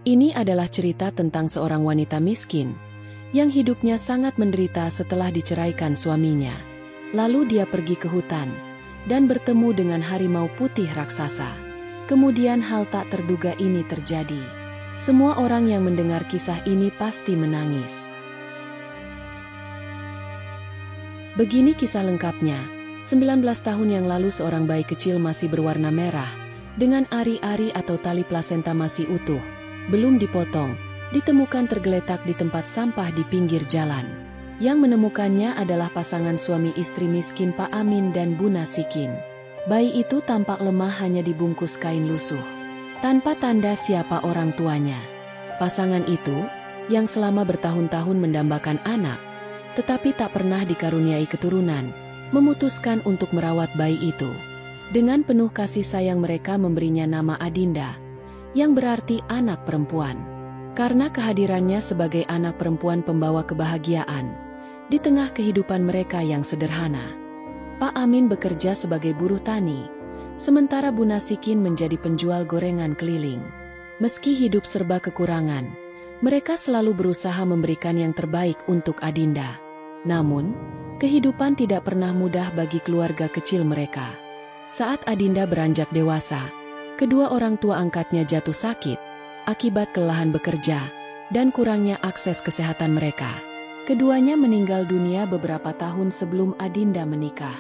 Ini adalah cerita tentang seorang wanita miskin yang hidupnya sangat menderita setelah diceraikan suaminya. Lalu dia pergi ke hutan dan bertemu dengan harimau putih raksasa. Kemudian hal tak terduga ini terjadi. Semua orang yang mendengar kisah ini pasti menangis. Begini kisah lengkapnya. 19 tahun yang lalu seorang bayi kecil masih berwarna merah, dengan ari-ari atau tali plasenta masih utuh, belum dipotong, ditemukan tergeletak di tempat sampah di pinggir jalan. Yang menemukannya adalah pasangan suami istri miskin Pak Amin dan Bu Nasikin. Bayi itu tampak lemah hanya dibungkus kain lusuh, tanpa tanda siapa orang tuanya. Pasangan itu, yang selama bertahun-tahun mendambakan anak, tetapi tak pernah dikaruniai keturunan, memutuskan untuk merawat bayi itu. Dengan penuh kasih sayang mereka memberinya nama Adinda, yang berarti anak perempuan. Karena kehadirannya sebagai anak perempuan pembawa kebahagiaan di tengah kehidupan mereka yang sederhana. Pak Amin bekerja sebagai buruh tani, sementara Bu Nasikin menjadi penjual gorengan keliling. Meski hidup serba kekurangan, mereka selalu berusaha memberikan yang terbaik untuk Adinda. Namun, kehidupan tidak pernah mudah bagi keluarga kecil mereka. Saat Adinda beranjak dewasa, kedua orang tua angkatnya jatuh sakit akibat kelelahan bekerja dan kurangnya akses kesehatan mereka. Keduanya meninggal dunia beberapa tahun sebelum Adinda menikah,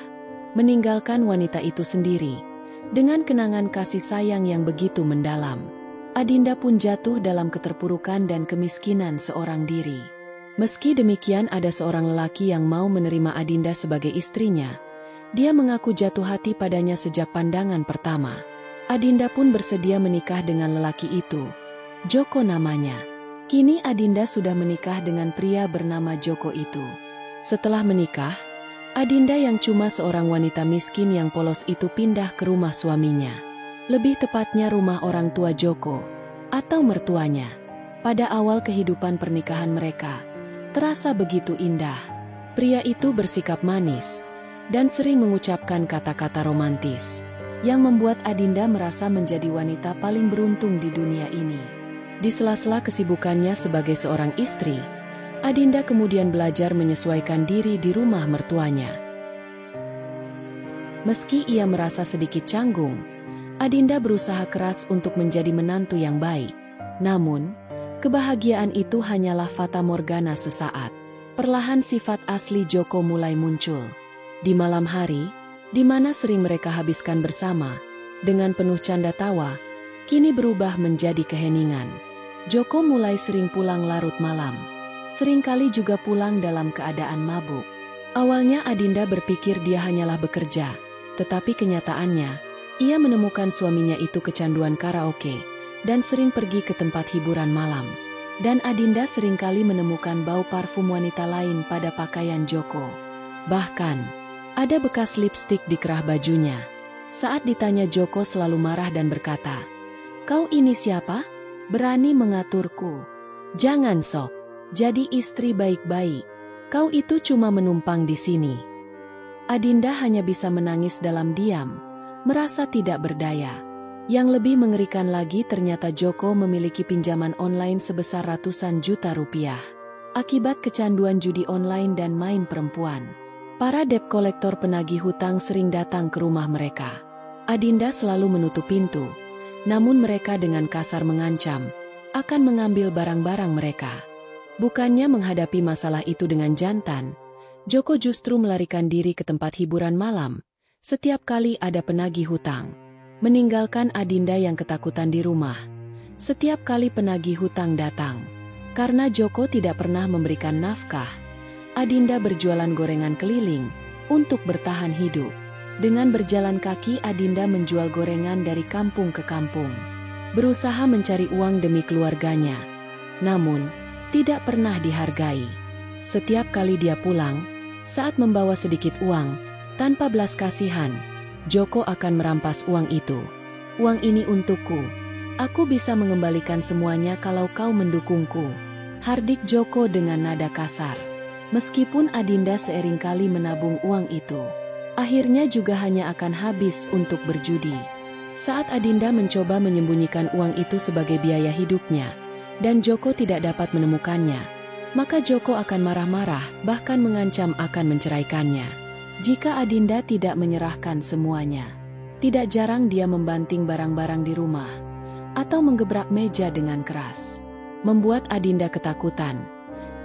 meninggalkan wanita itu sendiri dengan kenangan kasih sayang yang begitu mendalam. Adinda pun jatuh dalam keterpurukan dan kemiskinan seorang diri. Meski demikian, ada seorang lelaki yang mau menerima Adinda sebagai istrinya. Dia mengaku jatuh hati padanya sejak pandangan pertama. Adinda pun bersedia menikah dengan lelaki itu. Joko namanya. Kini Adinda sudah menikah dengan pria bernama Joko itu. Setelah menikah, Adinda yang cuma seorang wanita miskin yang polos itu pindah ke rumah suaminya. Lebih tepatnya rumah orang tua Joko, atau mertuanya. Pada awal kehidupan pernikahan mereka, terasa begitu indah. Pria itu bersikap manis dan sering mengucapkan kata-kata romantis yang membuat Adinda merasa menjadi wanita paling beruntung di dunia ini. Di sela-sela kesibukannya sebagai seorang istri, Adinda kemudian belajar menyesuaikan diri di rumah mertuanya. Meski ia merasa sedikit canggung, Adinda berusaha keras untuk menjadi menantu yang baik. Namun, kebahagiaan itu hanyalah fata morgana sesaat. Perlahan sifat asli Joko mulai muncul. Di malam hari, di mana sering mereka habiskan bersama, dengan penuh canda tawa, kini berubah menjadi keheningan. Joko mulai sering pulang larut malam. Seringkali juga pulang dalam keadaan mabuk. Awalnya Adinda berpikir dia hanyalah bekerja, tetapi kenyataannya, ia menemukan suaminya itu kecanduan karaoke, dan sering pergi ke tempat hiburan malam. Dan Adinda seringkali menemukan bau parfum wanita lain pada pakaian Joko. Bahkan, ada bekas lipstik di kerah bajunya. Saat ditanya, Joko selalu marah dan berkata, "Kau ini siapa? Berani mengaturku? Jangan sok jadi istri baik-baik. Kau itu cuma menumpang di sini." Adinda hanya bisa menangis dalam diam, merasa tidak berdaya. Yang lebih mengerikan lagi, ternyata Joko memiliki pinjaman online sebesar ratusan juta rupiah akibat kecanduan judi online dan main perempuan. Para debt kolektor penagih hutang sering datang ke rumah mereka. Adinda selalu menutup pintu, namun mereka dengan kasar mengancam akan mengambil barang-barang mereka. Bukannya menghadapi masalah itu dengan jantan, Joko justru melarikan diri ke tempat hiburan malam setiap kali ada penagih hutang, meninggalkan Adinda yang ketakutan di rumah setiap kali penagih hutang datang. Karena Joko tidak pernah memberikan nafkah, Adinda berjualan gorengan keliling untuk bertahan hidup. Dengan berjalan kaki, Adinda menjual gorengan dari kampung ke kampung, berusaha mencari uang demi keluarganya. Namun, tidak pernah dihargai. Setiap kali dia pulang, saat membawa sedikit uang, tanpa belas kasihan, Joko akan merampas uang itu. "Uang ini untukku. Aku bisa mengembalikan semuanya kalau kau mendukungku," hardik Joko dengan nada kasar. Meskipun Adinda seringkali menabung uang itu, akhirnya juga hanya akan habis untuk berjudi. Saat Adinda mencoba menyembunyikan uang itu sebagai biaya hidupnya, dan Joko tidak dapat menemukannya, maka Joko akan marah-marah, bahkan mengancam akan menceraikannya. Jika Adinda tidak menyerahkan semuanya, tidak jarang dia membanting barang-barang di rumah, atau menggebrak meja dengan keras, membuat Adinda ketakutan.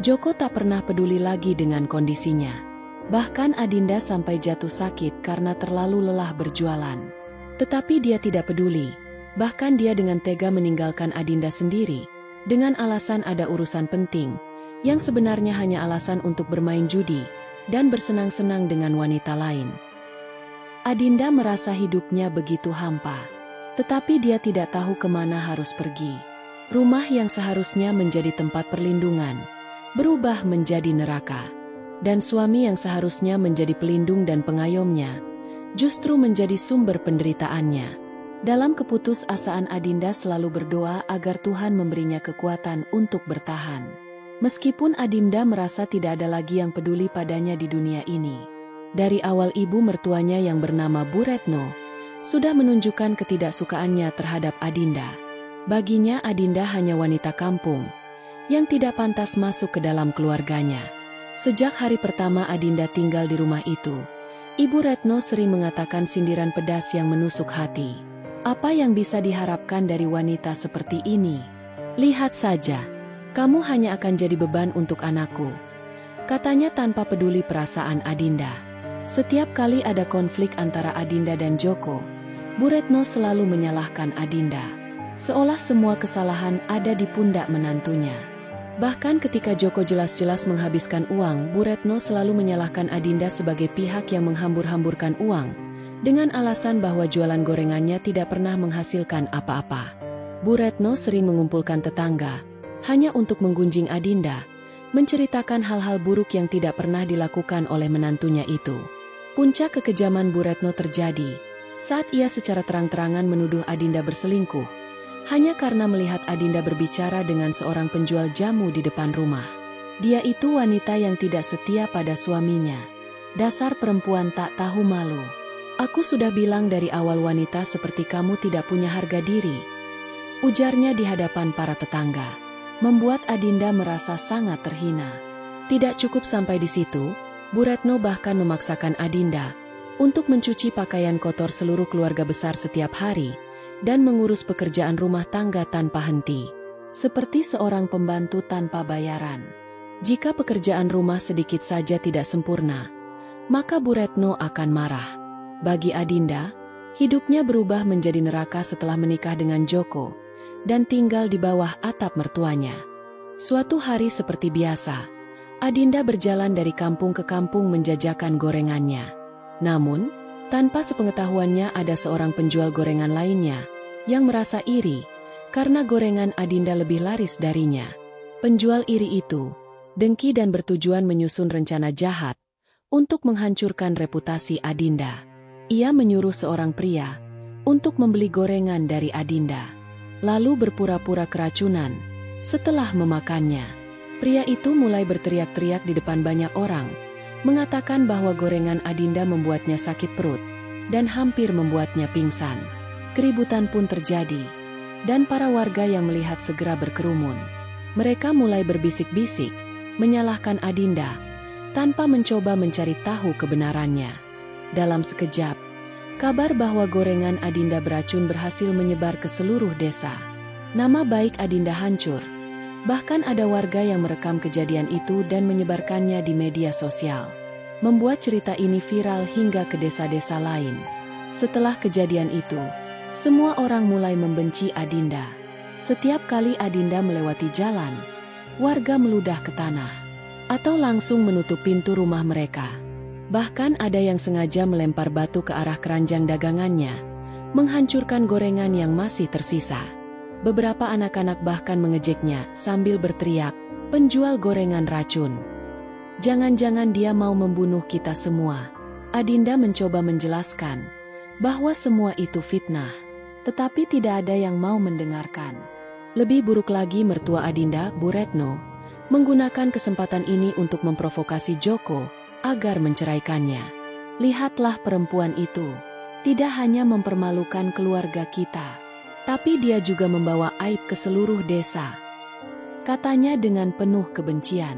Joko tak pernah peduli lagi dengan kondisinya. Bahkan Adinda sampai jatuh sakit karena terlalu lelah berjualan. Tetapi dia tidak peduli. Bahkan dia dengan tega meninggalkan Adinda sendiri, dengan alasan ada urusan penting, yang sebenarnya hanya alasan untuk bermain judi, dan bersenang-senang dengan wanita lain. Adinda merasa hidupnya begitu hampa. Tetapi dia tidak tahu kemana harus pergi. Rumah yang seharusnya menjadi tempat perlindungan, berubah menjadi neraka. Dan suami yang seharusnya menjadi pelindung dan pengayomnya, justru menjadi sumber penderitaannya. Dalam keputusasaan Adinda selalu berdoa agar Tuhan memberinya kekuatan untuk bertahan. Meskipun Adinda merasa tidak ada lagi yang peduli padanya di dunia ini. Dari awal ibu mertuanya yang bernama Bu Retno, sudah menunjukkan ketidaksukaannya terhadap Adinda. Baginya Adinda hanya wanita kampung, yang tidak pantas masuk ke dalam keluarganya. Sejak hari pertama Adinda tinggal di rumah itu, Ibu Retno sering mengatakan sindiran pedas yang menusuk hati. Apa yang bisa diharapkan dari wanita seperti ini? Lihat saja, kamu hanya akan jadi beban untuk anakku, katanya tanpa peduli perasaan Adinda. Setiap kali ada konflik antara Adinda dan Joko, Bu Retno selalu menyalahkan Adinda, seolah semua kesalahan ada di pundak menantunya. Bahkan ketika Joko jelas-jelas menghabiskan uang, Bu Retno selalu menyalahkan Adinda sebagai pihak yang menghambur-hamburkan uang, dengan alasan bahwa jualan gorengannya tidak pernah menghasilkan apa-apa. Bu Retno sering mengumpulkan tetangga, hanya untuk menggunjing Adinda, menceritakan hal-hal buruk yang tidak pernah dilakukan oleh menantunya itu. Puncak kekejaman Bu Retno terjadi saat ia secara terang-terangan menuduh Adinda berselingkuh, hanya karena melihat Adinda berbicara dengan seorang penjual jamu di depan rumah. Dia itu wanita yang tidak setia pada suaminya. Dasar perempuan tak tahu malu. Aku sudah bilang dari awal wanita seperti kamu tidak punya harga diri, ujarnya di hadapan para tetangga, membuat Adinda merasa sangat terhina. Tidak cukup sampai di situ, Bu Retno bahkan memaksakan Adinda untuk mencuci pakaian kotor seluruh keluarga besar setiap hari, dan mengurus pekerjaan rumah tangga tanpa henti, seperti seorang pembantu tanpa bayaran. Jika pekerjaan rumah sedikit saja tidak sempurna, maka Bu Retno akan marah. Bagi Adinda, hidupnya berubah menjadi neraka setelah menikah dengan Joko, dan tinggal di bawah atap mertuanya. Suatu hari seperti biasa, Adinda berjalan dari kampung ke kampung menjajakan gorengannya. Namun, tanpa sepengetahuannya ada seorang penjual gorengan lainnya, yang merasa iri, karena gorengan Adinda lebih laris darinya. Penjual iri itu, dengki dan bertujuan menyusun rencana jahat, untuk menghancurkan reputasi Adinda. Ia menyuruh seorang pria, untuk membeli gorengan dari Adinda, lalu berpura-pura keracunan. Setelah memakannya, pria itu mulai berteriak-teriak di depan banyak orang, mengatakan bahwa gorengan Adinda membuatnya sakit perut, dan hampir membuatnya pingsan. Keributan pun terjadi, dan para warga yang melihat segera berkerumun. Mereka mulai berbisik-bisik, menyalahkan Adinda, tanpa mencoba mencari tahu kebenarannya. Dalam sekejap, kabar bahwa gorengan Adinda beracun berhasil menyebar ke seluruh desa. Nama baik Adinda hancur. Bahkan ada warga yang merekam kejadian itu dan menyebarkannya di media sosial, membuat cerita ini viral hingga ke desa-desa lain. Setelah kejadian itu, semua orang mulai membenci Adinda. Setiap kali Adinda melewati jalan, warga meludah ke tanah, atau langsung menutup pintu rumah mereka. Bahkan ada yang sengaja melempar batu ke arah keranjang dagangannya, menghancurkan gorengan yang masih tersisa. Beberapa anak-anak bahkan mengejeknya sambil berteriak, "Penjual gorengan racun. Jangan-jangan dia mau membunuh kita semua." Adinda mencoba menjelaskan bahwa semua itu fitnah, tetapi tidak ada yang mau mendengarkan. Lebih buruk lagi, mertua Adinda, Bu Retno, menggunakan kesempatan ini untuk memprovokasi Joko agar menceraikannya. Lihatlah perempuan itu, tidak hanya mempermalukan keluarga kita, tapi dia juga membawa aib ke seluruh desa. katanya dengan penuh kebencian.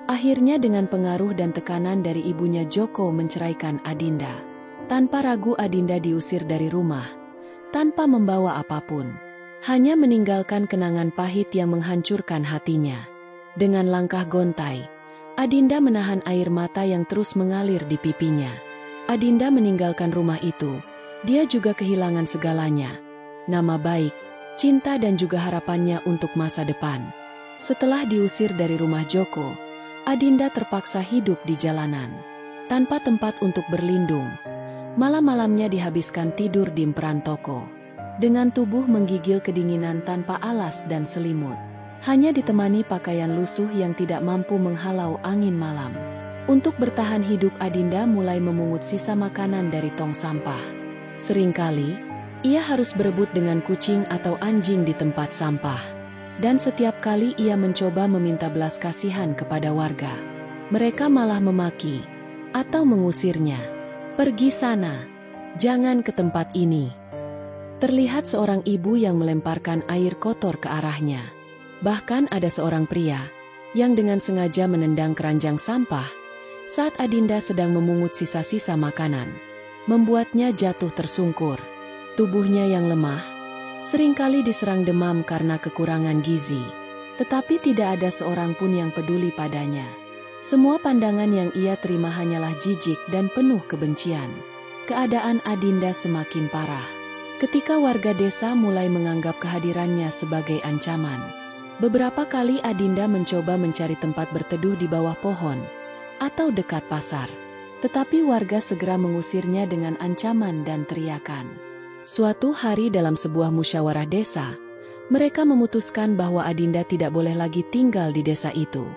Akhirnya dengan pengaruh dan tekanan dari ibunya Joko menceraikan Adinda. Tanpa ragu Adinda diusir dari rumah, tanpa membawa apapun. Hanya meninggalkan kenangan pahit yang menghancurkan hatinya. Dengan langkah gontai, Adinda menahan air mata yang terus mengalir di pipinya. Adinda meninggalkan rumah itu. Dia juga kehilangan segalanya. Nama baik, cinta dan juga harapannya untuk masa depan. Setelah diusir dari rumah Joko, Adinda terpaksa hidup di jalanan. Tanpa tempat untuk berlindung. Malam-malamnya dihabiskan tidur di emperan toko. Dengan tubuh menggigil kedinginan tanpa alas dan selimut. Hanya ditemani pakaian lusuh yang tidak mampu menghalau angin malam. Untuk bertahan hidup Adinda mulai memungut sisa makanan dari tong sampah. Seringkali, ia harus berebut dengan kucing atau anjing di tempat sampah. Dan setiap kali ia mencoba meminta belas kasihan kepada warga, mereka malah memaki atau mengusirnya. Pergi sana, jangan ke tempat ini. Terlihat seorang ibu yang melemparkan air kotor ke arahnya. Bahkan ada seorang pria yang dengan sengaja menendang keranjang sampah saat Adinda sedang memungut sisa-sisa makanan. Membuatnya jatuh tersungkur. Tubuhnya yang lemah, seringkali diserang demam karena kekurangan gizi. Tetapi tidak ada seorang pun yang peduli padanya. Semua pandangan yang ia terima hanyalah jijik dan penuh kebencian. Keadaan Adinda semakin parah. Ketika warga desa mulai menganggap kehadirannya sebagai ancaman. Beberapa kali Adinda mencoba mencari tempat berteduh di bawah pohon atau dekat pasar. Tetapi warga segera mengusirnya dengan ancaman dan teriakan. Suatu hari dalam sebuah musyawarah desa, mereka memutuskan bahwa Adinda tidak boleh lagi tinggal di desa itu.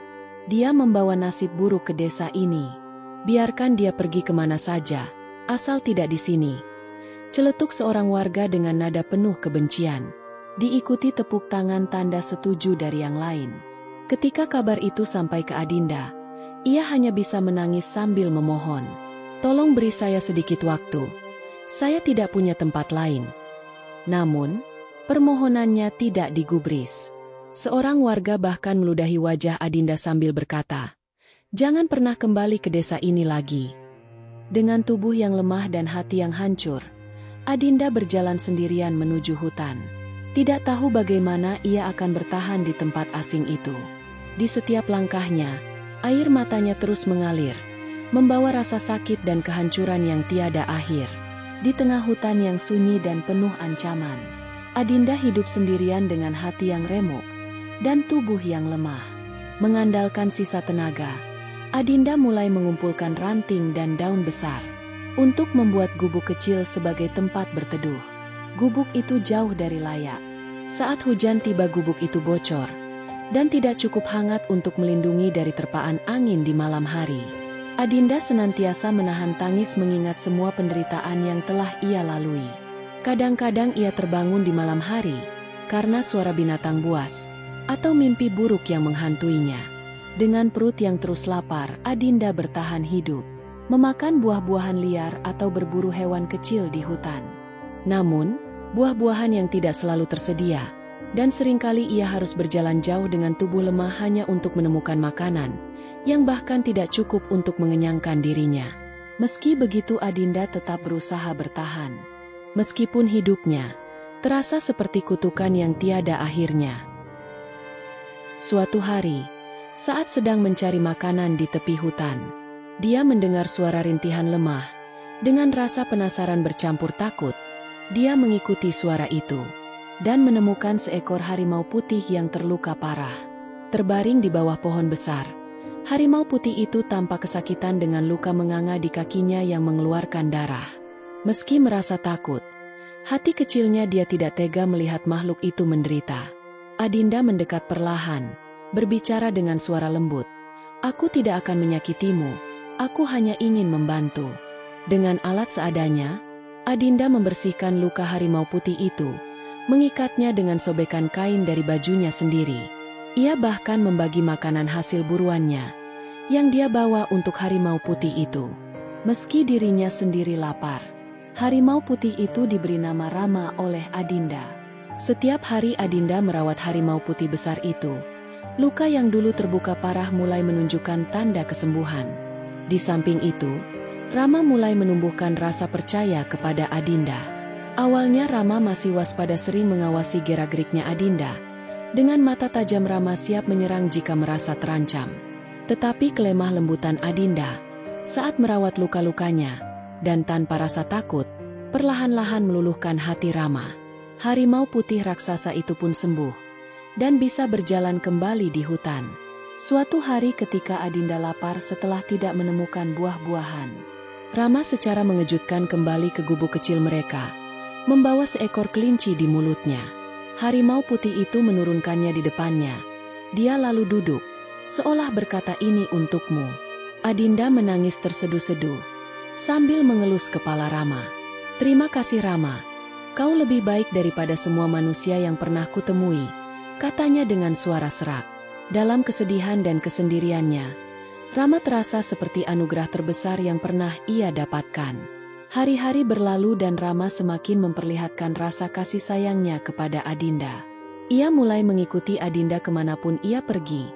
Dia membawa nasib buruk ke desa ini. Biarkan dia pergi kemana saja, asal tidak di sini. Celetuk seorang warga dengan nada penuh kebencian. Diikuti tepuk tangan tanda setuju dari yang lain. Ketika kabar itu sampai ke Adinda, ia hanya bisa menangis sambil memohon. Tolong beri saya sedikit waktu. Saya tidak punya tempat lain. Namun, permohonannya tidak digubris. Seorang warga bahkan meludahi wajah Adinda sambil berkata, "Jangan pernah kembali ke desa ini lagi." Dengan tubuh yang lemah dan hati yang hancur, Adinda berjalan sendirian menuju hutan. Tidak tahu bagaimana ia akan bertahan di tempat asing itu. Di setiap langkahnya, air matanya terus mengalir, membawa rasa sakit dan kehancuran yang tiada akhir. Di tengah hutan yang sunyi dan penuh ancaman, Adinda hidup sendirian dengan hati yang remuk dan tubuh yang lemah. Mengandalkan sisa tenaga, Adinda mulai mengumpulkan ranting dan daun besar untuk membuat gubuk kecil sebagai tempat berteduh. Gubuk itu jauh dari layak. Saat hujan tiba, gubuk itu bocor dan tidak cukup hangat untuk melindungi dari terpaan angin di malam hari. Adinda senantiasa menahan tangis mengingat semua penderitaan yang telah ia lalui. Kadang-kadang ia terbangun di malam hari karena suara binatang buas atau mimpi buruk yang menghantuinya. Dengan perut yang terus lapar, Adinda bertahan hidup, memakan buah-buahan liar atau berburu hewan kecil di hutan. Namun, buah-buahan yang tidak selalu tersedia, dan seringkali ia harus berjalan jauh dengan tubuh lemah hanya untuk menemukan makanan, yang bahkan tidak cukup untuk mengenyangkan dirinya. Meski begitu, Adinda tetap berusaha bertahan. Meskipun hidupnya terasa seperti kutukan yang tiada akhirnya. Suatu hari, saat sedang mencari makanan di tepi hutan, dia mendengar suara rintihan lemah. Dengan rasa penasaran bercampur takut, dia mengikuti suara itu dan menemukan seekor harimau putih yang terluka parah. Terbaring di bawah pohon besar, harimau putih itu tampak kesakitan dengan luka menganga di kakinya yang mengeluarkan darah. Meski merasa takut, hati kecilnya dia tidak tega melihat makhluk itu menderita. Adinda mendekat perlahan, berbicara dengan suara lembut. "Aku tidak akan menyakitimu, aku hanya ingin membantu." Dengan alat seadanya, Adinda membersihkan luka harimau putih itu, mengikatnya dengan sobekan kain dari bajunya sendiri. Ia bahkan membagi makanan hasil buruannya yang dia bawa untuk harimau putih itu. Meski dirinya sendiri lapar, harimau putih itu diberi nama Rama oleh Adinda. Setiap hari Adinda merawat harimau putih besar itu, Luka yang dulu terbuka parah mulai menunjukkan tanda kesembuhan. Di samping itu, Rama mulai menumbuhkan rasa percaya kepada Adinda. Awalnya Rama masih waspada, sering mengawasi gerak-geriknya Adinda. Dengan mata tajam Rama siap menyerang jika merasa terancam. Tetapi kelemah lembutan Adinda saat merawat luka-lukanya, dan tanpa rasa takut, perlahan-lahan meluluhkan hati Rama. Harimau putih raksasa itu pun sembuh, dan bisa berjalan kembali di hutan. Suatu hari ketika Adinda lapar setelah tidak menemukan buah-buahan, Rama secara mengejutkan kembali ke gubuk kecil mereka, membawa seekor kelinci di mulutnya. Harimau putih itu menurunkannya di depannya. Dia lalu duduk, seolah berkata, "Ini untukmu." Adinda menangis terseduh-seduh, sambil mengelus kepala Rama. "Terima kasih Rama, kau lebih baik daripada semua manusia yang pernah kutemui," katanya dengan suara serak. Dalam kesedihan dan kesendiriannya, Rama terasa seperti anugerah terbesar yang pernah ia dapatkan. Hari-hari berlalu dan Rama semakin memperlihatkan rasa kasih sayangnya kepada Adinda. Ia mulai mengikuti Adinda kemanapun ia pergi,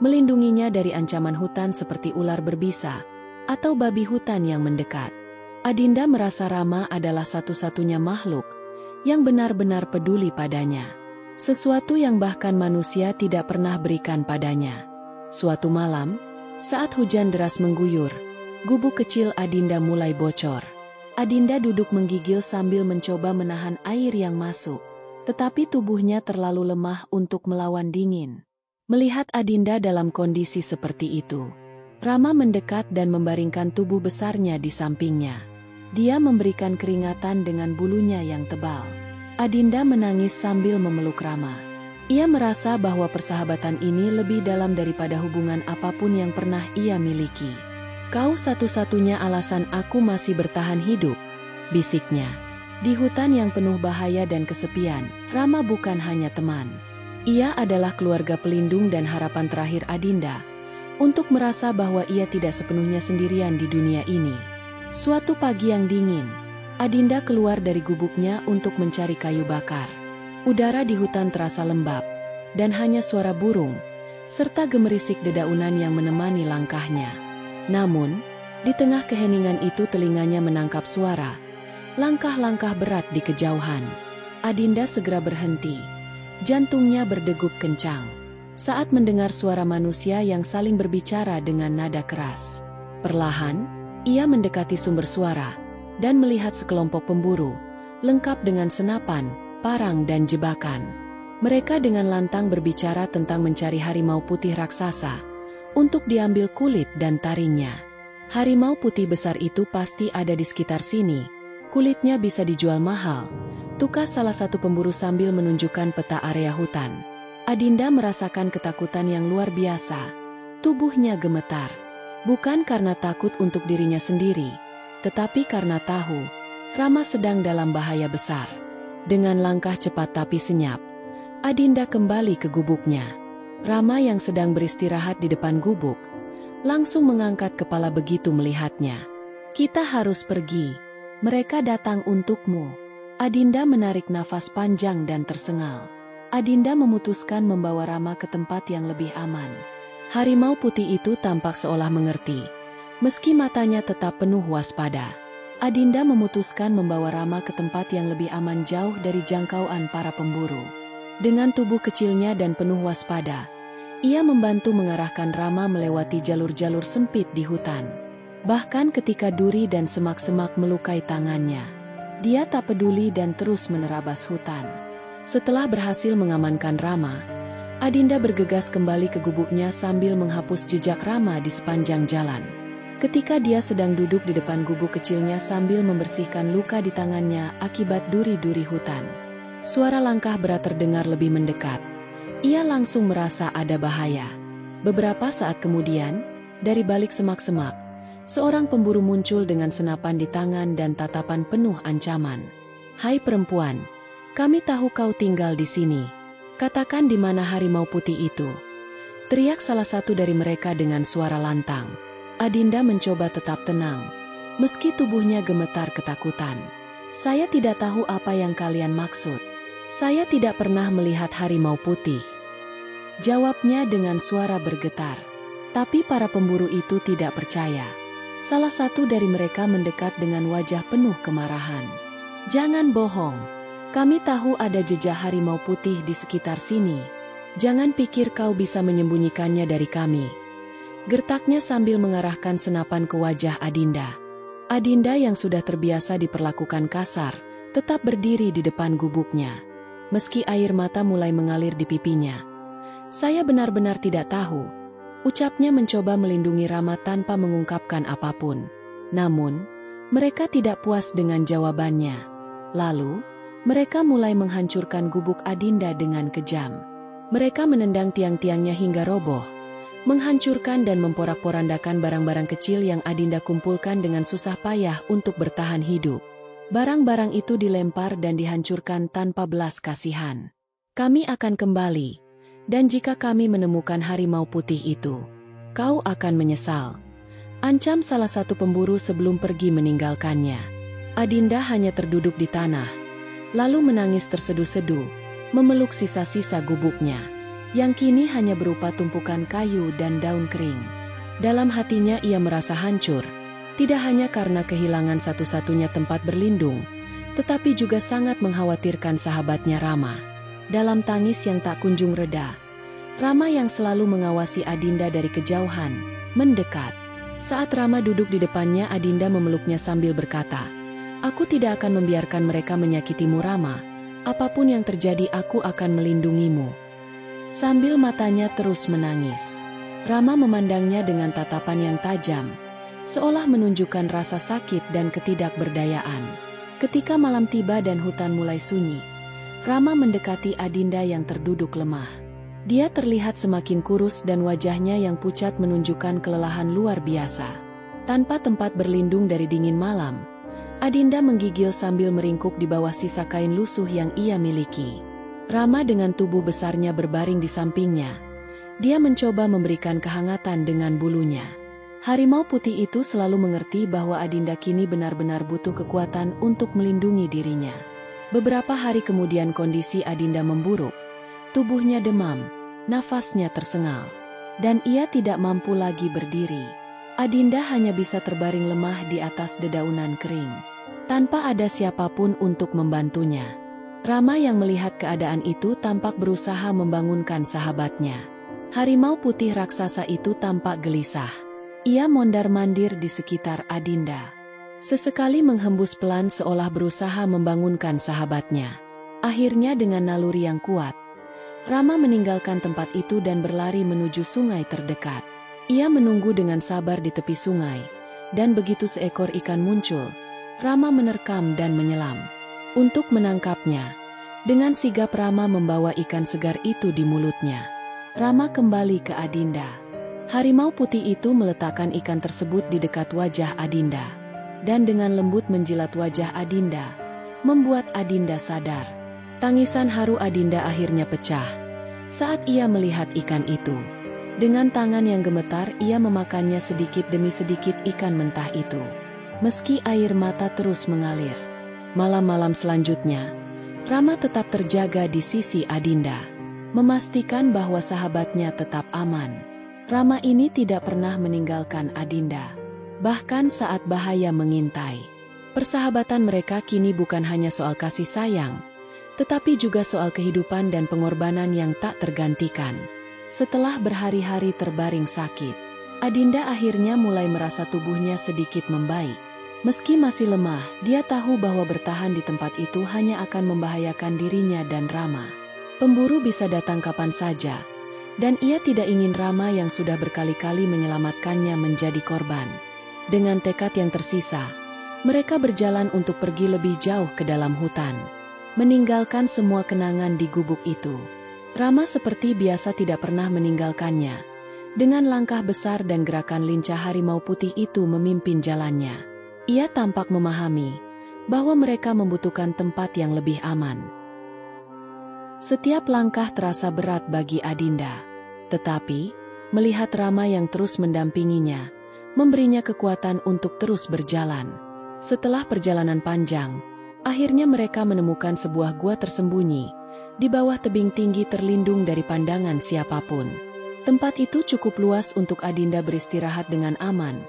melindunginya dari ancaman hutan seperti ular berbisa atau babi hutan yang mendekat. Adinda merasa Rama adalah satu-satunya makhluk yang benar-benar peduli padanya. Sesuatu yang bahkan manusia tidak pernah berikan padanya. Suatu malam, saat hujan deras mengguyur, gubuk kecil Adinda mulai bocor. Adinda duduk menggigil sambil mencoba menahan air yang masuk, tetapi tubuhnya terlalu lemah untuk melawan dingin. Melihat Adinda dalam kondisi seperti itu, Rama mendekat dan membaringkan tubuh besarnya di sampingnya. Dia memberikan keringatan dengan bulunya yang tebal. Adinda menangis sambil memeluk Rama. Ia merasa bahwa persahabatan ini lebih dalam daripada hubungan apapun yang pernah ia miliki. "Kau satu-satunya alasan aku masih bertahan hidup," bisiknya. Di hutan yang penuh bahaya dan kesepian, Rama bukan hanya teman. Ia adalah keluarga pelindung dan harapan terakhir Adinda, untuk merasa bahwa ia tidak sepenuhnya sendirian di dunia ini. Suatu pagi yang dingin, Adinda keluar dari gubuknya untuk mencari kayu bakar. Udara di hutan terasa lembab, dan hanya suara burung, serta gemerisik dedaunan yang menemani langkahnya. Namun, di tengah keheningan itu telinganya menangkap suara langkah-langkah berat di kejauhan. Adinda segera berhenti. Jantungnya berdegup kencang saat mendengar suara manusia yang saling berbicara dengan nada keras. Perlahan, ia mendekati sumber suara dan melihat sekelompok pemburu, lengkap dengan senapan, parang dan jebakan. Mereka dengan lantang berbicara tentang mencari harimau putih raksasa untuk diambil kulit dan taringnya. Harimau putih besar itu pasti ada di sekitar sini. Kulitnya bisa dijual mahal, tukas salah satu pemburu sambil menunjukkan peta area hutan. Adinda merasakan ketakutan yang luar biasa. Tubuhnya gemetar. Bukan karena takut untuk dirinya sendiri, tetapi karena tahu Rama sedang dalam bahaya besar. Dengan langkah cepat tapi senyap, Adinda kembali ke gubuknya. Rama yang sedang beristirahat di depan gubuk langsung mengangkat kepala begitu melihatnya. "Kita harus pergi. Mereka datang untukmu." Adinda menarik nafas panjang dan tersengal. Adinda memutuskan membawa Rama ke tempat yang lebih aman. Harimau putih itu tampak seolah mengerti, meski matanya tetap penuh waspada. Adinda memutuskan membawa Rama ke tempat yang lebih aman, jauh dari jangkauan para pemburu. Dengan tubuh kecilnya dan penuh waspada, ia membantu mengarahkan Rama melewati jalur-jalur sempit di hutan. Bahkan ketika duri dan semak-semak melukai tangannya, dia tak peduli dan terus menerabas hutan. Setelah berhasil mengamankan Rama, Adinda bergegas kembali ke gubuknya sambil menghapus jejak Rama di sepanjang jalan. Ketika dia sedang duduk di depan gubuk kecilnya sambil membersihkan luka di tangannya akibat duri-duri hutan, suara langkah berat terdengar lebih mendekat. Ia langsung merasa ada bahaya. Beberapa saat kemudian, dari balik semak-semak, seorang pemburu muncul dengan senapan di tangan dan tatapan penuh ancaman. "Hai perempuan, kami tahu kau tinggal di sini. Katakan di mana harimau putih itu?" teriak salah satu dari mereka dengan suara lantang. Adinda mencoba tetap tenang, meski tubuhnya gemetar ketakutan. "Saya tidak tahu apa yang kalian maksud. Saya tidak pernah melihat harimau putih." Jawabnya dengan suara bergetar. Tapi para pemburu itu tidak percaya. Salah satu dari mereka mendekat dengan wajah penuh kemarahan. Jangan bohong. Kami tahu ada jejak harimau putih di sekitar sini. Jangan pikir kau bisa menyembunyikannya dari kami. Gertaknya sambil mengarahkan senapan ke wajah Adinda. Adinda yang sudah terbiasa diperlakukan kasar, tetap berdiri di depan gubuknya. Meski air mata mulai mengalir di pipinya. Saya benar-benar tidak tahu. Ucapnya mencoba melindungi Rama tanpa mengungkapkan apapun. Namun, mereka tidak puas dengan jawabannya. Lalu, mereka mulai menghancurkan gubuk Adinda dengan kejam. Mereka menendang tiang-tiangnya hingga roboh, menghancurkan dan memporak-porandakan barang-barang kecil yang Adinda kumpulkan dengan susah payah untuk bertahan hidup. Barang-barang itu dilempar dan dihancurkan tanpa belas kasihan. Kami akan kembali. Dan jika kami menemukan harimau putih itu, kau akan menyesal. Ancam salah satu pemburu sebelum pergi meninggalkannya. Adinda hanya terduduk di tanah, lalu menangis terseduh-seduh, memeluk sisa-sisa gubuknya, yang kini hanya berupa tumpukan kayu dan daun kering. Dalam hatinya ia merasa hancur, tidak hanya karena kehilangan satu-satunya tempat berlindung, tetapi juga sangat mengkhawatirkan sahabatnya Rama. Dalam tangis yang tak kunjung reda, Rama yang selalu mengawasi Adinda dari kejauhan, mendekat. Saat Rama duduk di depannya, Adinda memeluknya sambil berkata, "Aku tidak akan membiarkan mereka menyakitimu Rama. Apapun yang terjadi aku akan melindungimu." Sambil matanya terus menangis, Rama memandangnya dengan tatapan yang tajam, seolah menunjukkan rasa sakit dan ketidakberdayaan. Ketika malam tiba dan hutan mulai sunyi, Rama mendekati Adinda yang terduduk lemah. Dia terlihat semakin kurus dan wajahnya yang pucat menunjukkan kelelahan luar biasa. Tanpa tempat berlindung dari dingin malam, Adinda menggigil sambil meringkuk di bawah sisa kain lusuh yang ia miliki. Rama dengan tubuh besarnya berbaring di sampingnya. Dia mencoba memberikan kehangatan dengan bulunya. Harimau putih itu selalu mengerti bahwa Adinda kini benar-benar butuh kekuatan untuk melindungi dirinya. Beberapa hari kemudian kondisi Adinda memburuk. Tubuhnya demam, nafasnya tersengal, dan ia tidak mampu lagi berdiri. Adinda hanya bisa terbaring lemah di atas dedaunan kering, tanpa ada siapapun untuk membantunya. Rama yang melihat keadaan itu tampak berusaha membangunkan sahabatnya. Harimau putih raksasa itu tampak gelisah. Ia mondar-mandir di sekitar Adinda. Sesekali menghembus pelan seolah berusaha membangunkan sahabatnya. Akhirnya dengan naluri yang kuat, Rama meninggalkan tempat itu dan berlari menuju sungai terdekat. Ia menunggu dengan sabar di tepi sungai, dan begitu seekor ikan muncul, Rama menerkam dan menyelam. Untuk menangkapnya, dengan sigap Rama membawa ikan segar itu di mulutnya. Rama kembali ke Adinda. Harimau putih itu meletakkan ikan tersebut di dekat wajah Adinda, dan dengan lembut menjilat wajah Adinda, membuat Adinda sadar. Tangisan haru Adinda akhirnya pecah saat ia melihat ikan itu. Dengan tangan yang gemetar ia memakannya sedikit demi sedikit ikan mentah itu. Meski air mata terus mengalir. Malam-malam selanjutnya, Rama tetap terjaga di sisi Adinda, memastikan bahwa sahabatnya tetap aman. Rama ini tidak pernah meninggalkan Adinda, bahkan saat bahaya mengintai. Persahabatan mereka kini bukan hanya soal kasih sayang, tetapi juga soal kehidupan dan pengorbanan yang tak tergantikan. Setelah berhari-hari terbaring sakit, Adinda akhirnya mulai merasa tubuhnya sedikit membaik. Meski masih lemah, dia tahu bahwa bertahan di tempat itu hanya akan membahayakan dirinya dan Rama. Pemburu bisa datang kapan saja, dan ia tidak ingin Rama yang sudah berkali-kali menyelamatkannya menjadi korban. Dengan tekad yang tersisa, mereka berjalan untuk pergi lebih jauh ke dalam hutan, meninggalkan semua kenangan di gubuk itu. Rama seperti biasa tidak pernah meninggalkannya. Dengan langkah besar dan gerakan lincah harimau putih itu memimpin jalannya. Ia tampak memahami bahwa mereka membutuhkan tempat yang lebih aman. Setiap langkah terasa berat bagi Adinda. Tetapi, melihat Rama yang terus mendampinginya, memberinya kekuatan untuk terus berjalan. Setelah perjalanan panjang, akhirnya mereka menemukan sebuah gua tersembunyi, di bawah tebing tinggi terlindung dari pandangan siapapun. Tempat itu cukup luas untuk Adinda beristirahat dengan aman,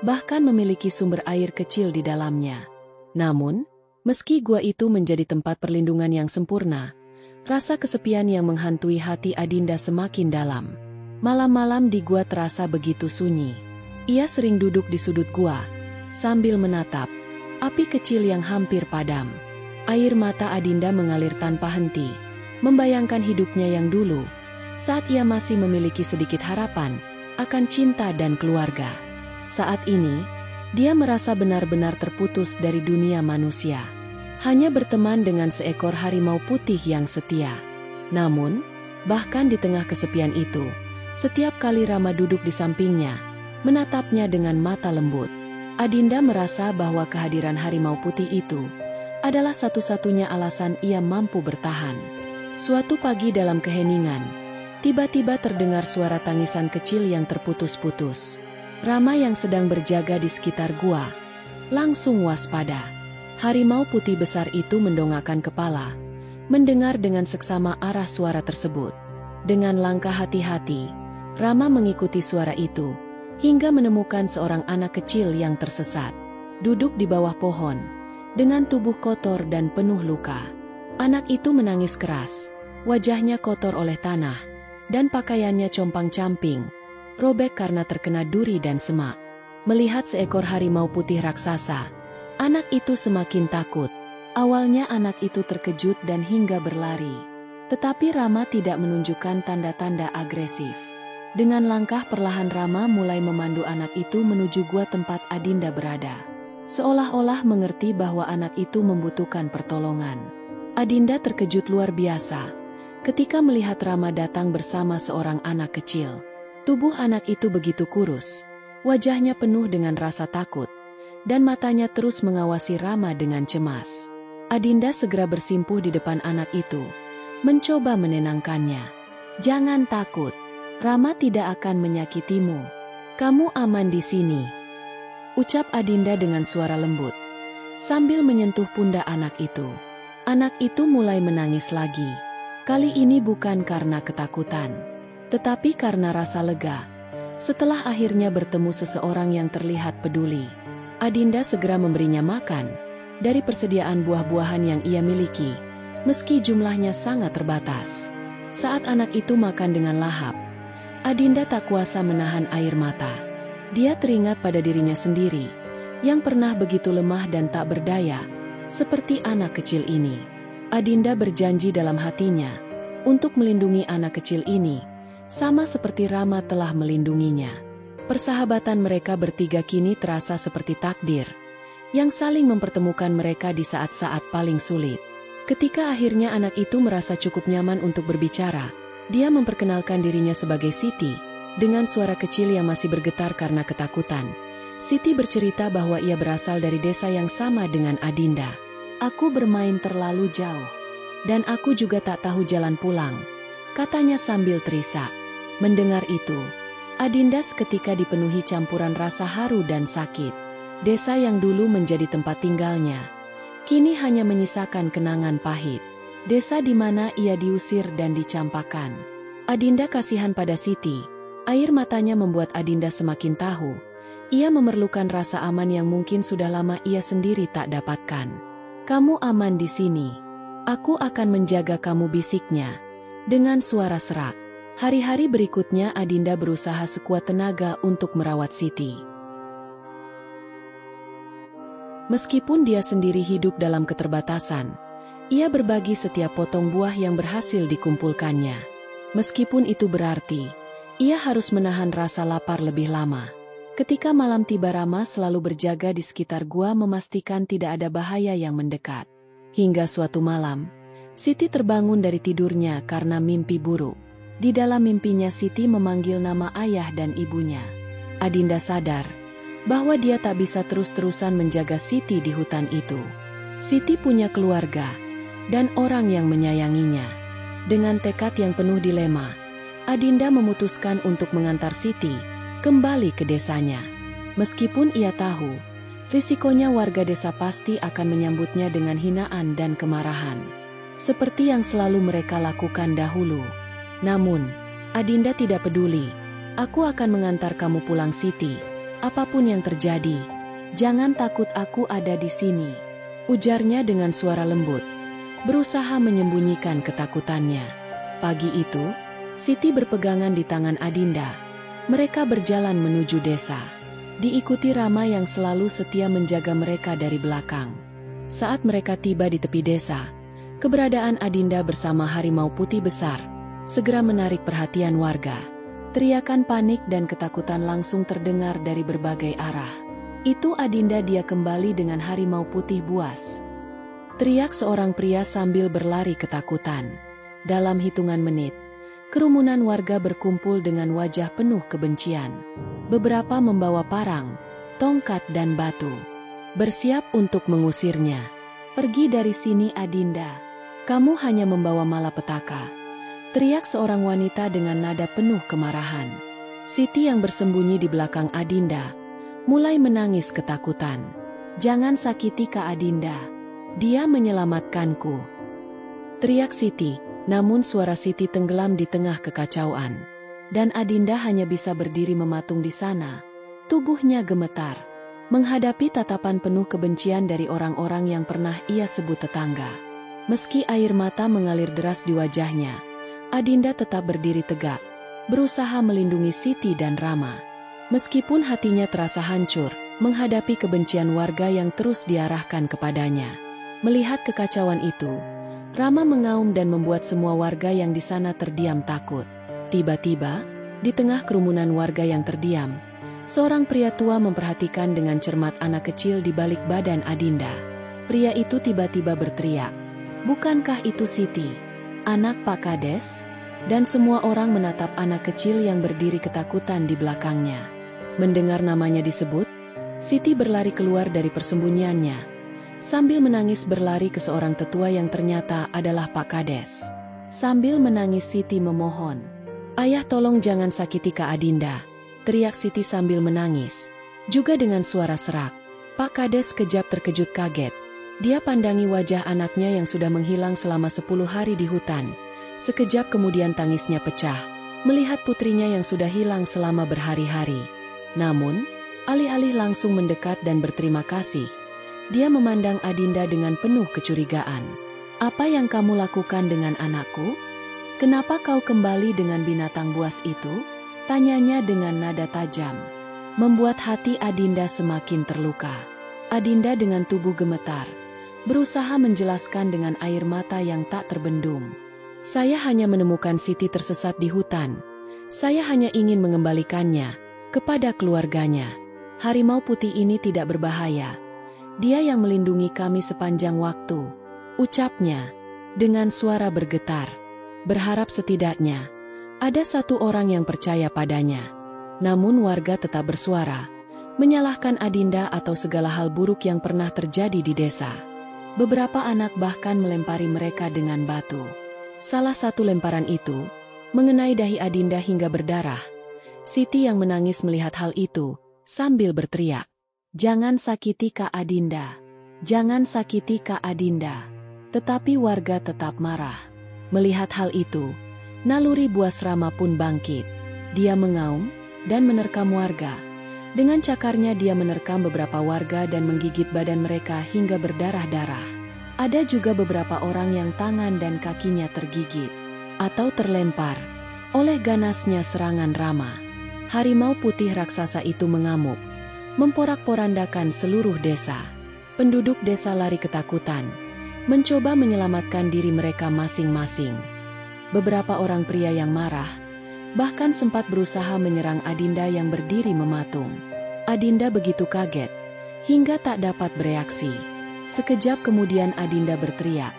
bahkan memiliki sumber air kecil di dalamnya. Namun, meski gua itu menjadi tempat perlindungan yang sempurna, rasa kesepian yang menghantui hati Adinda semakin dalam. Malam-malam di gua terasa begitu sunyi. Ia sering duduk di sudut gua, sambil menatap api kecil yang hampir padam. Air mata Adinda mengalir tanpa henti, membayangkan hidupnya yang dulu, saat ia masih memiliki sedikit harapan akan cinta dan keluarga. Saat ini, dia merasa benar-benar terputus dari dunia manusia. Hanya berteman dengan seekor harimau putih yang setia. Namun, bahkan di tengah kesepian itu, setiap kali Rama duduk di sampingnya, menatapnya dengan mata lembut, Adinda merasa bahwa kehadiran harimau putih itu adalah satu-satunya alasan ia mampu bertahan. Suatu pagi dalam keheningan, tiba-tiba terdengar suara tangisan kecil yang terputus-putus. Rama yang sedang berjaga di sekitar gua langsung waspada. Harimau putih besar itu mendongakkan kepala, mendengar dengan seksama arah suara tersebut. Dengan langkah hati-hati, Rama mengikuti suara itu, hingga menemukan seorang anak kecil yang tersesat, duduk di bawah pohon, dengan tubuh kotor dan penuh luka. Anak itu menangis keras, wajahnya kotor oleh tanah, dan pakaiannya compang-camping, robek karena terkena duri dan semak. Melihat seekor harimau putih raksasa, anak itu semakin takut. Awalnya anak itu terkejut dan hingga berlari. Tetapi Rama tidak menunjukkan tanda-tanda agresif. Dengan langkah perlahan Rama mulai memandu anak itu menuju gua tempat Adinda berada. Seolah-olah mengerti bahwa anak itu membutuhkan pertolongan. Adinda terkejut luar biasa ketika melihat Rama datang bersama seorang anak kecil. Tubuh anak itu begitu kurus, wajahnya penuh dengan rasa takut, dan matanya terus mengawasi Rama dengan cemas. Adinda segera bersimpuh di depan anak itu, mencoba menenangkannya. "Jangan takut. Rama tidak akan menyakitimu. Kamu aman di sini," ucap Adinda dengan suara lembut, sambil menyentuh pundak anak itu. Anak itu mulai menangis lagi. Kali ini bukan karena ketakutan, tetapi karena rasa lega. Setelah akhirnya bertemu seseorang yang terlihat peduli, Adinda segera memberinya makan dari persediaan buah-buahan yang ia miliki, meski jumlahnya sangat terbatas. Saat anak itu makan dengan lahap, Adinda tak kuasa menahan air mata. Dia teringat pada dirinya sendiri, yang pernah begitu lemah dan tak berdaya, seperti anak kecil ini. Adinda berjanji dalam hatinya, untuk melindungi anak kecil ini, sama seperti Rama telah melindunginya. Persahabatan mereka bertiga kini terasa seperti takdir, yang saling mempertemukan mereka di saat-saat paling sulit. Ketika akhirnya anak itu merasa cukup nyaman untuk berbicara, dia memperkenalkan dirinya sebagai Siti, dengan suara kecil yang masih bergetar karena ketakutan. Siti bercerita bahwa ia berasal dari desa yang sama dengan Adinda. "Aku bermain terlalu jauh, dan aku juga tak tahu jalan pulang," katanya sambil terisak. Mendengar itu, Adinda seketika dipenuhi campuran rasa haru dan sakit. Desa yang dulu menjadi tempat tinggalnya, kini hanya menyisakan kenangan pahit. Desa di mana ia diusir dan dicampakan. Adinda kasihan pada Siti. Air matanya membuat Adinda semakin tahu, ia memerlukan rasa aman yang mungkin sudah lama ia sendiri tak dapatkan. "Kamu aman di sini. Aku akan menjaga kamu," bisiknya, dengan suara serak. Hari-hari berikutnya Adinda berusaha sekuat tenaga untuk merawat Siti. Meskipun dia sendiri hidup dalam keterbatasan, ia berbagi setiap potong buah yang berhasil dikumpulkannya. Meskipun itu berarti, ia harus menahan rasa lapar lebih lama. Ketika malam tiba, Rama selalu berjaga di sekitar gua memastikan tidak ada bahaya yang mendekat. Hingga suatu malam, Siti terbangun dari tidurnya karena mimpi buruk. Di dalam mimpinya Siti memanggil nama ayah dan ibunya. Adinda sadar bahwa dia tak bisa terus-terusan menjaga Siti di hutan itu. Siti punya keluarga dan orang yang menyayanginya. Dengan tekad yang penuh dilema, Adinda memutuskan untuk mengantar Siti kembali ke desanya. Meskipun ia tahu, risikonya warga desa pasti akan menyambutnya dengan hinaan dan kemarahan. seperti yang selalu mereka lakukan dahulu. Namun, Adinda tidak peduli. Aku akan mengantar kamu pulang, Siti. Apapun yang terjadi, jangan takut, aku ada di sini. Ujarnya dengan suara lembut, berusaha menyembunyikan ketakutannya. Pagi itu, Siti berpegangan di tangan Adinda. Mereka berjalan menuju desa, diikuti Rama yang selalu setia menjaga mereka dari belakang. Saat mereka tiba di tepi desa, keberadaan Adinda bersama harimau putih besar segera menarik perhatian warga. Teriakan panik dan ketakutan langsung terdengar dari berbagai arah. Itu Adinda, dia kembali dengan harimau putih buas, teriak seorang pria sambil berlari ketakutan. Dalam hitungan menit, kerumunan warga berkumpul dengan wajah penuh kebencian. Beberapa membawa parang, tongkat dan batu, bersiap untuk mengusirnya. Pergi dari sini, Adinda. Kamu hanya membawa malapetaka, teriak seorang wanita dengan nada penuh kemarahan. Siti yang bersembunyi di belakang Adinda mulai menangis ketakutan. Jangan sakiti Kak Adinda. Dia menyelamatkanku, teriak Siti. Namun suara Siti tenggelam di tengah kekacauan, dan Adinda hanya bisa berdiri mematung di sana. Tubuhnya gemetar, menghadapi tatapan penuh kebencian dari orang-orang yang pernah ia sebut tetangga. Meski air mata mengalir deras di wajahnya, Adinda tetap berdiri tegak, berusaha melindungi Siti dan Rama. Meskipun hatinya terasa hancur, menghadapi kebencian warga yang terus diarahkan kepadanya. Melihat kekacauan itu, Rama mengaum dan membuat semua warga yang di sana terdiam takut. Tiba-tiba, di tengah kerumunan warga yang terdiam, seorang pria tua memperhatikan dengan cermat anak kecil di balik badan Adinda. Pria itu tiba-tiba berteriak, "Bukankah itu Siti, anak Pak Kades?" Dan semua orang menatap anak kecil yang berdiri ketakutan di belakangnya. Mendengar namanya disebut, Siti berlari keluar dari persembunyiannya, sambil menangis berlari ke seorang tetua yang ternyata adalah Pak Kades. Sambil menangis Siti memohon, "Ayah, tolong jangan sakiti Kak Adinda," teriak Siti sambil menangis, juga dengan suara serak. Pak Kades kejap terkejut kaget. Dia pandangi wajah anaknya yang sudah menghilang selama 10 hari di hutan. Sekejap kemudian tangisnya pecah, melihat putrinya yang sudah hilang selama berhari-hari. Namun, alih-alih langsung mendekat dan berterima kasih, dia memandang Adinda dengan penuh kecurigaan. "Apa yang kamu lakukan dengan anakku? Kenapa kau kembali dengan binatang buas itu?" tanyanya dengan nada tajam, membuat hati Adinda semakin terluka. Adinda dengan tubuh gemetar, berusaha menjelaskan dengan air mata yang tak terbendung. "Saya hanya menemukan Siti tersesat di hutan. Saya hanya ingin mengembalikannya kepada keluarganya. Harimau putih ini tidak berbahaya. Dia yang melindungi kami sepanjang waktu," ucapnya dengan suara bergetar, berharap setidaknya ada satu orang yang percaya padanya. Namun warga tetap bersuara, menyalahkan Adinda atau segala hal buruk yang pernah terjadi di desa. Beberapa anak bahkan melempari mereka dengan batu. Salah satu lemparan itu mengenai dahi Adinda hingga berdarah. Siti yang menangis melihat hal itu, sambil berteriak, "Jangan sakiti Kak Adinda. Jangan sakiti Kak Adinda." Tetapi warga tetap marah. Melihat hal itu, naluri buas Rama pun bangkit. Dia mengaum dan menerkam warga. Dengan cakarnya dia menerkam beberapa warga dan menggigit badan mereka hingga berdarah-darah. Ada juga beberapa orang yang tangan dan kakinya tergigit atau terlempar oleh ganasnya serangan Rama. Harimau putih raksasa itu mengamuk, memporak-porandakan seluruh desa. Penduduk desa lari ketakutan, mencoba menyelamatkan diri mereka masing-masing. Beberapa orang pria yang marah bahkan sempat berusaha menyerang Adinda yang berdiri mematung. Adinda begitu kaget hingga tak dapat bereaksi. Sekejap kemudian Adinda berteriak,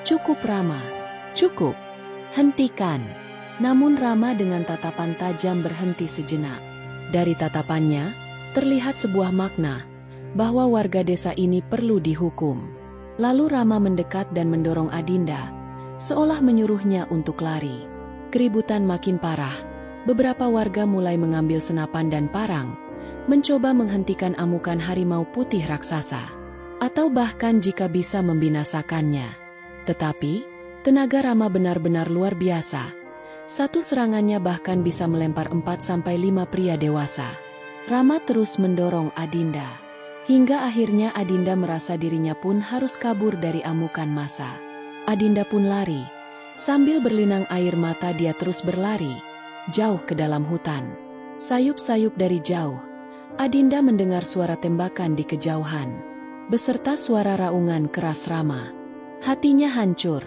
"Cukup Rama, cukup, hentikan." Namun Rama dengan tatapan tajam berhenti sejenak. Dari tatapannya, terlihat sebuah makna, bahwa warga desa ini perlu dihukum. Lalu Rama mendekat dan mendorong Adinda, seolah menyuruhnya untuk lari. Keributan makin parah, beberapa warga mulai mengambil senapan dan parang, mencoba menghentikan amukan harimau putih raksasa, atau bahkan jika bisa membinasakannya. Tetapi, Tenaga Rama benar-benar luar biasa. Satu serangannya bahkan bisa melempar 4-5 pria dewasa. Rama terus mendorong Adinda. Hingga akhirnya Adinda merasa dirinya pun harus kabur dari amukan massa. Adinda pun lari. Sambil berlinang air mata dia terus berlari. Jauh ke dalam hutan. Sayup-sayup dari jauh. Adinda mendengar suara tembakan di kejauhan. Beserta suara raungan keras Rama. Hatinya hancur.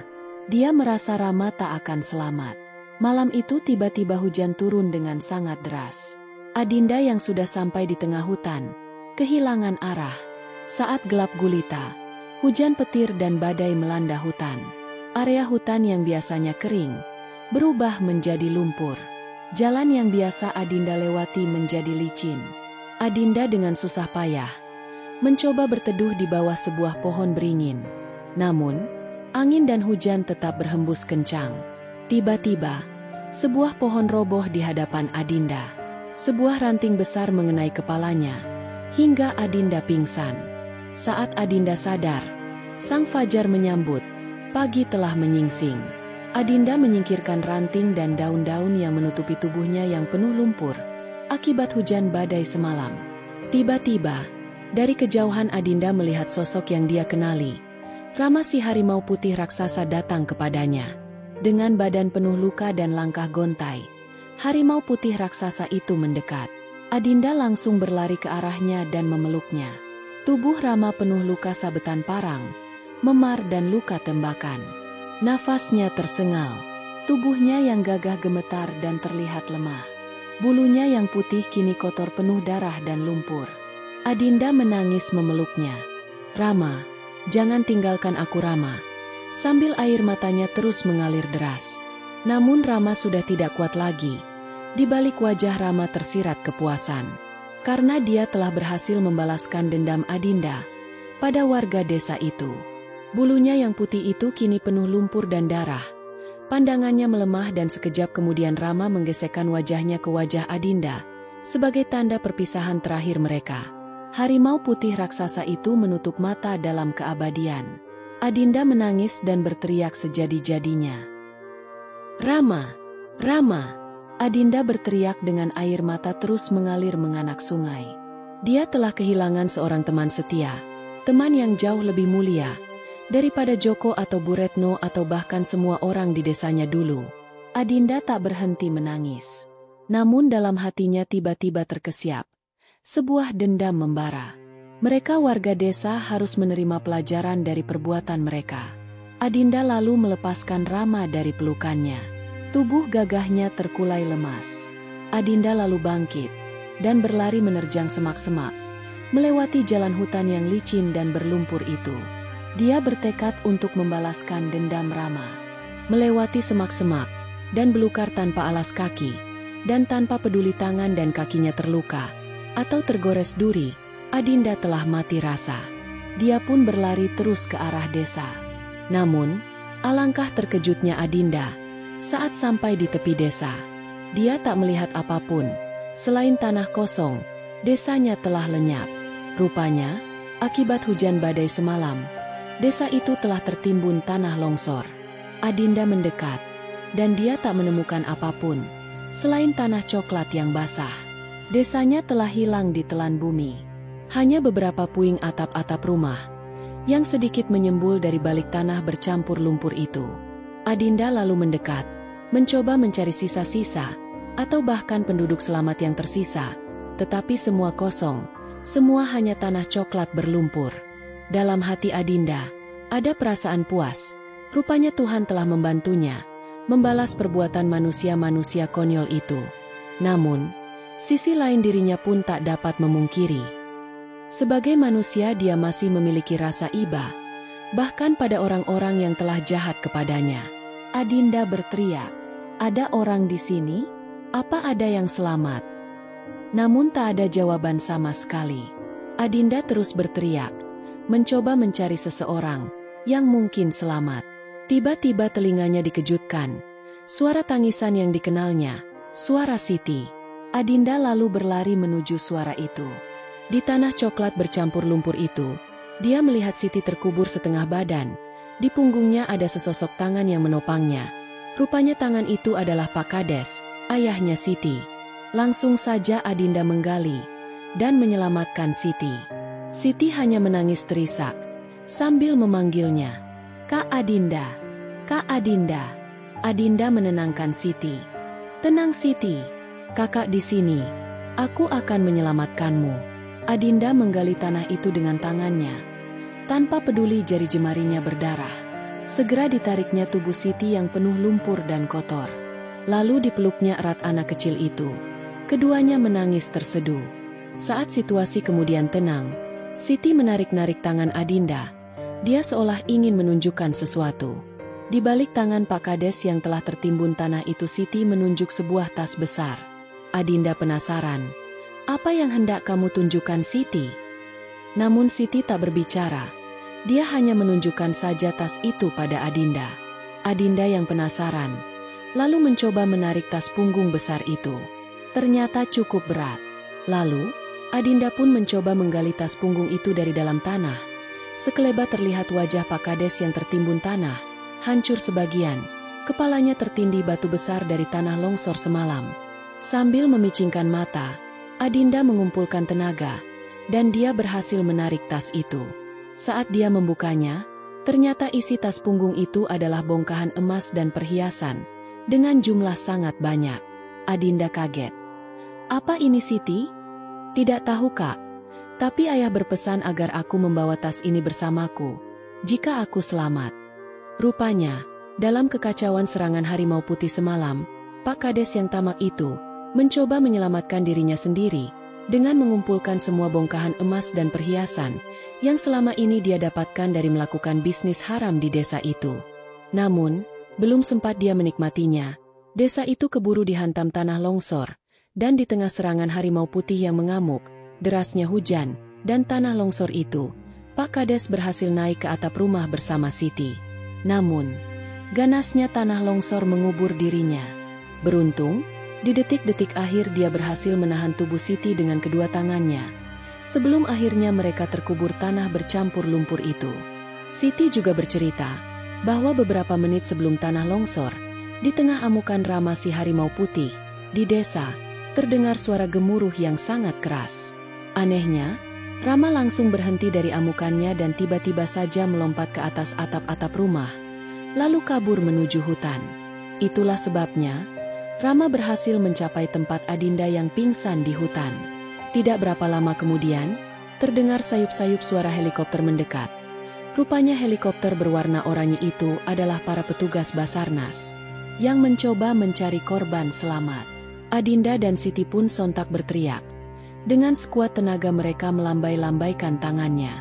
Dia merasa Rama tak akan selamat. Malam itu tiba-tiba hujan turun dengan sangat deras. Adinda yang sudah sampai di tengah hutan, kehilangan arah. Saat gelap gulita, hujan petir dan badai melanda hutan. Area hutan yang biasanya kering, berubah menjadi lumpur. Jalan yang biasa Adinda lewati menjadi licin. Adinda dengan susah payah mencoba berteduh di bawah sebuah pohon beringin. Namun, angin dan hujan tetap berhembus kencang. Tiba-tiba, sebuah pohon roboh di hadapan Adinda. Sebuah ranting besar mengenai kepalanya, hingga Adinda pingsan. Saat Adinda sadar, sang fajar menyambut, pagi telah menyingsing. Adinda menyingkirkan ranting dan daun-daun yang menutupi tubuhnya yang penuh lumpur, akibat hujan badai semalam. Tiba-tiba, dari kejauhan Adinda melihat sosok yang dia kenali. Rama si harimau putih raksasa datang kepadanya. Dengan badan penuh luka dan langkah gontai, harimau putih raksasa itu mendekat. Adinda langsung berlari ke arahnya dan memeluknya. Tubuh Rama penuh luka sabetan parang, memar dan luka tembakan. Nafasnya tersengal. Tubuhnya yang gagah gemetar dan terlihat lemah. Bulunya yang putih kini kotor penuh darah dan lumpur. Adinda menangis memeluknya. "Rama, jangan tinggalkan aku Rama." Sambil air matanya terus mengalir deras. Namun Rama sudah tidak kuat lagi. Di balik wajah Rama tersirat kepuasan. Karena dia telah berhasil membalaskan dendam Adinda pada warga desa itu. Bulunya yang putih itu kini penuh lumpur dan darah. Pandangannya melemah dan sekejap kemudian Rama menggesekkan wajahnya ke wajah Adinda sebagai tanda perpisahan terakhir mereka. Harimau putih raksasa itu menutup mata dalam keabadian. Adinda menangis dan berteriak sejadi-jadinya. "Rama! Rama!" Adinda berteriak dengan air mata terus mengalir menganak sungai. Dia telah kehilangan seorang teman setia, teman yang jauh lebih mulia daripada Joko atau Bu Retno atau bahkan semua orang di desanya dulu. Adinda tak berhenti menangis. Namun dalam hatinya tiba-tiba terkesiap. Sebuah dendam membara. Mereka warga desa harus menerima pelajaran dari perbuatan mereka. Adinda lalu melepaskan Rama dari pelukannya. Tubuh gagahnya terkulai lemas. Adinda lalu bangkit dan berlari menerjang semak-semak, melewati jalan hutan yang licin dan berlumpur itu. Dia bertekad untuk membalaskan dendam Rama. Melewati semak-semak dan belukar tanpa alas kaki, dan tanpa peduli tangan dan kakinya terluka atau tergores duri, Adinda telah mati rasa. Dia pun berlari terus ke arah desa. Namun, alangkah terkejutnya Adinda saat sampai di tepi desa. Dia tak melihat apapun selain tanah kosong. Desanya telah lenyap. Rupanya, akibat hujan badai semalam, desa itu telah tertimbun tanah longsor. Adinda mendekat, dan dia tak menemukan apapun selain tanah coklat yang basah. Desanya telah hilang di telan bumi. Hanya beberapa puing atap-atap rumah yang sedikit menyembul dari balik tanah bercampur lumpur itu. Adinda lalu mendekat, mencoba mencari sisa-sisa, atau bahkan penduduk selamat yang tersisa, tetapi semua kosong, semua hanya tanah coklat berlumpur. Dalam hati Adinda, ada perasaan puas. Rupanya Tuhan telah membantunya, membalas perbuatan manusia-manusia konyol itu. Namun, sisi lain dirinya pun tak dapat memungkiri. Sebagai manusia dia masih memiliki rasa iba, bahkan pada orang-orang yang telah jahat kepadanya. Adinda berteriak, "Ada orang di sini? Apa ada yang selamat?" Namun tak ada jawaban sama sekali. Adinda terus berteriak, mencoba mencari seseorang yang mungkin selamat. Tiba-tiba telinganya dikejutkan. Suara tangisan yang dikenalnya, suara Siti. Adinda lalu berlari menuju suara itu. Di tanah coklat bercampur lumpur itu, dia melihat Siti terkubur setengah badan Di punggungnya ada sesosok tangan yang menopangnya. Rupanya tangan itu adalah Pak Kades, ayahnya Siti. Langsung saja Adinda menggali dan menyelamatkan Siti. Siti hanya menangis terisak sambil memanggilnya, "Kak Adinda, Kak Adinda." Adinda menenangkan Siti. "Tenang Siti, kakak di sini. Aku akan menyelamatkanmu." Adinda menggali tanah itu dengan tangannya. Tanpa peduli jari jemarinya berdarah. Segera ditariknya tubuh Siti yang penuh lumpur dan kotor. Lalu dipeluknya erat anak kecil itu. Keduanya menangis terseduh. Saat situasi kemudian tenang, Siti menarik-narik tangan Adinda. Dia seolah ingin menunjukkan sesuatu. Di balik tangan Pak Kades yang telah tertimbun tanah itu, Siti menunjuk sebuah tas besar. Adinda penasaran. "Apa yang hendak kamu tunjukkan, Siti?" Namun Siti tak berbicara. Dia hanya menunjukkan saja tas itu pada Adinda. Adinda yang penasaran, lalu mencoba menarik tas punggung besar itu. Ternyata cukup berat. Lalu, Adinda pun mencoba menggali tas punggung itu dari dalam tanah. Sekelebat terlihat wajah Pak Kades yang tertimbun tanah, hancur sebagian. Kepalanya tertindih batu besar dari tanah longsor semalam. Sambil memicingkan mata, Adinda mengumpulkan tenaga, dan dia berhasil menarik tas itu. Saat dia membukanya, ternyata isi tas punggung itu adalah bongkahan emas dan perhiasan, dengan jumlah sangat banyak. Adinda kaget. "Apa ini, Siti?" "Tidak tahu, Kak. Tapi ayah berpesan agar aku membawa tas ini bersamaku, jika aku selamat." Rupanya, dalam kekacauan serangan harimau putih semalam, Pak Kades yang tamak itu mencoba menyelamatkan dirinya sendiri dengan mengumpulkan semua bongkahan emas dan perhiasan yang selama ini dia dapatkan dari melakukan bisnis haram di desa itu. Namun, belum sempat dia menikmatinya, desa itu keburu dihantam tanah longsor, dan di tengah serangan harimau putih yang mengamuk, derasnya hujan, dan tanah longsor itu, Pak Kades berhasil naik ke atap rumah bersama Siti. Namun, ganasnya tanah longsor mengubur dirinya. Beruntung, di detik-detik akhir dia berhasil menahan tubuh Siti dengan kedua tangannya. Sebelum akhirnya mereka terkubur tanah bercampur lumpur itu. Siti juga bercerita bahwa beberapa menit sebelum tanah longsor, di tengah amukan Rama si harimau putih, di desa, terdengar suara gemuruh yang sangat keras. Anehnya, Rama langsung berhenti dari amukannya dan tiba-tiba saja melompat ke atas atap-atap rumah, lalu kabur menuju hutan. Itulah sebabnya Rama berhasil mencapai tempat Adinda yang pingsan di hutan. Tidak berapa lama kemudian, terdengar sayup-sayup suara helikopter mendekat. Rupanya helikopter berwarna oranye itu adalah para petugas Basarnas yang mencoba mencari korban selamat. Adinda dan Siti pun sontak berteriak. Dengan sekuat tenaga mereka melambai-lambaikan tangannya.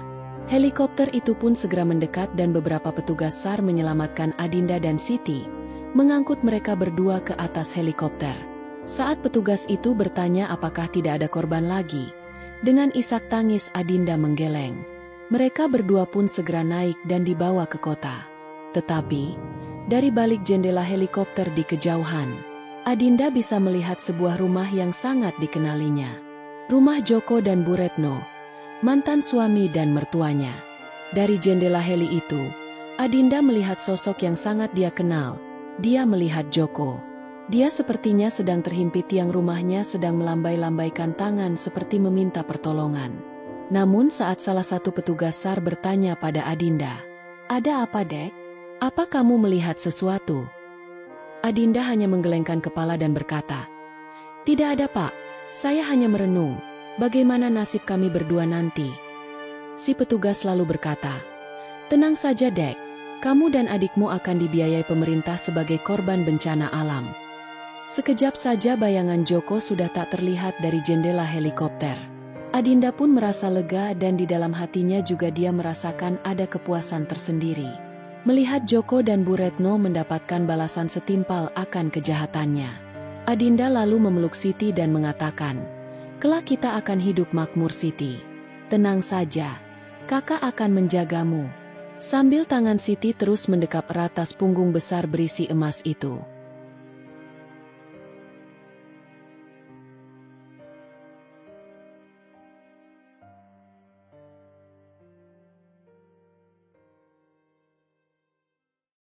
Helikopter itu pun segera mendekat dan beberapa petugas SAR menyelamatkan Adinda dan Siti, mengangkut mereka berdua ke atas helikopter. Saat petugas itu bertanya apakah tidak ada korban lagi, dengan isak tangis Adinda menggeleng. Mereka berdua pun segera naik dan dibawa ke kota. Tetapi, dari balik jendela helikopter di kejauhan, Adinda bisa melihat sebuah rumah yang sangat dikenalinya. Rumah Joko dan Bu Retno, mantan suami dan mertuanya. Dari jendela heli itu, Adinda melihat sosok yang sangat dia kenal. Dia melihat Joko. Dia sepertinya sedang terhimpit tiang rumahnya sedang melambai-lambaikan tangan seperti meminta pertolongan. Namun saat salah satu petugas SAR bertanya pada Adinda, "Ada apa, Dek? Apa kamu melihat sesuatu?" Adinda hanya menggelengkan kepala dan berkata, "Tidak ada, Pak. Saya hanya merenung, bagaimana nasib kami berdua nanti." Si petugas lalu berkata, "Tenang saja, Dek. Kamu dan adikmu akan dibiayai pemerintah sebagai korban bencana alam." Sekejap saja bayangan Joko sudah tak terlihat dari jendela helikopter. Adinda pun merasa lega dan di dalam hatinya juga dia merasakan ada kepuasan tersendiri. Melihat Joko dan Bu Retno mendapatkan balasan setimpal akan kejahatannya. Adinda lalu memeluk Siti dan mengatakan, "Kelak kita akan hidup makmur, Siti. Tenang saja, kakak akan menjagamu." Sambil tangan Siti terus mendekap erat tas punggung besar berisi emas itu.